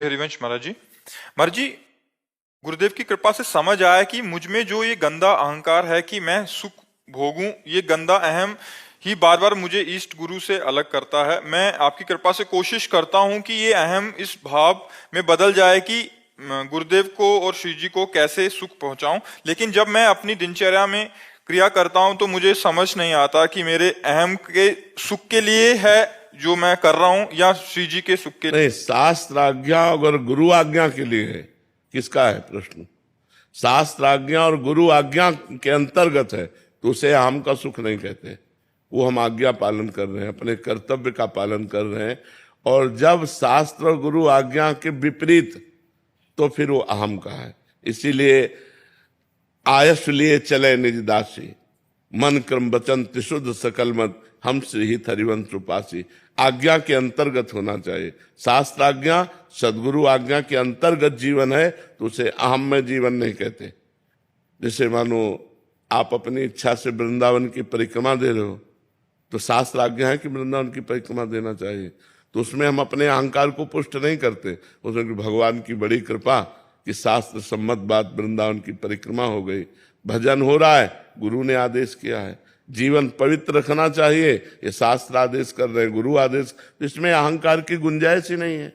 हरिवंश महाराज जी, गुरुदेव की कृपा से समझ आया कि मुझ में जो ये गंदा अहंकार है कि मैं सुख भोगूं, ये गंदा अहम ही बार बार मुझे इष्ट गुरु से अलग करता है। मैं आपकी कृपा से कोशिश करता हूं कि ये अहम इस भाव में बदल जाए कि गुरुदेव को और श्री जी को कैसे सुख पहुंचाऊं। लेकिन जब मैं अपनी दिनचर्या में क्रिया करता हूं तो मुझे समझ नहीं आता कि मेरे अहम के सुख के लिए है जो मैं कर रहा हूं या श्री जी के सुख के लिए। नहीं, शास्त्र आज्ञा और गुरु आज्ञा के लिए है। किसका है प्रश्न? शास्त्र आज्ञा और गुरु आज्ञा के अंतर्गत है तो उसे हम का सुख नहीं कहते। वो हम आज्ञा पालन कर रहे हैं, अपने कर्तव्य का पालन कर रहे हैं। और जब शास्त्र और गुरु आज्ञा के विपरीत तो फिर वो अहम का है। इसीलिए आयस लिए चले निज दासी, मन क्रम वचन त्रिशुद्ध सकल मत, हमसे ही हरिवंश उपासी। आज्ञा के अंतर्गत होना चाहिए। शास्त्र आज्ञा सदगुरु आज्ञा के अंतर्गत जीवन है तो उसे अहम में जीवन नहीं कहते। जैसे मानो आप अपनी इच्छा से वृंदावन की परिक्रमा दे रहे हो तो शास्त्र आज्ञा है कि वृंदावन की परिक्रमा देना चाहिए, तो उसमें हम अपने अहंकार को पुष्ट नहीं करते। उसमें भगवान की बड़ी कृपा कि शास्त्र सम्मत बात वृंदावन की परिक्रमा हो गई, भजन हो रहा है, गुरु ने आदेश किया है, जीवन पवित्र रखना चाहिए, ये शास्त्र आदेश कर रहे हैं, गुरु आदेश, तो इसमें अहंकार की गुंजाइश ही नहीं है।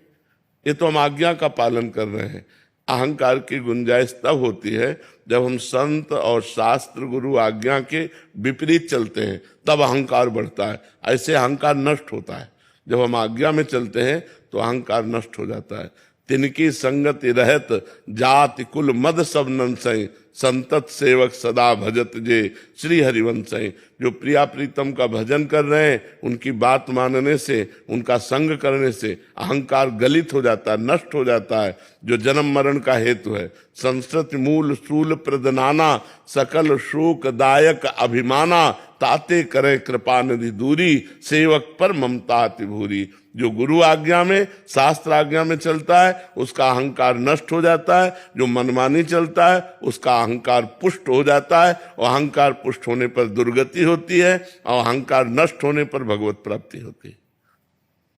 ये तो हम आज्ञा का पालन कर रहे हैं। अहंकार की गुंजाइश तब होती है जब हम संत और शास्त्र गुरु आज्ञा के विपरीत चलते हैं, तब अहंकार बढ़ता है। ऐसे अहंकार नष्ट होता है। जब हम आज्ञा में चलते हैं तो अहंकार नष्ट हो जाता है। तिनकी संगति रहत जाति कुल मद सब नंसई, संतत सेवक सदा भजत जे श्री हरिवंशई। जो प्रिया प्रीतम का भजन कर रहे हैं, उनकी बात मानने से, उनका संग करने से अहंकार गलित हो जाता है, नष्ट हो जाता है, जो जन्म मरण का हेतु है। संस्कृत मूल स्थूल प्रदनाना, सकल शोक दायक अभिमाना, ताते करे कृपा निधि दूरी, सेवक पर ममता अति भूरी। जो गुरु आज्ञा में शास्त्र आज्ञा में चलता है उसका अहंकार नष्ट हो जाता है। जो मनमानी चलता है उसका अहंकार पुष्ट हो जाता है, और अहंकार पुष्ट होने पर दुर्गति होती है और अहंकार नष्ट होने पर भगवत प्राप्ति होती है।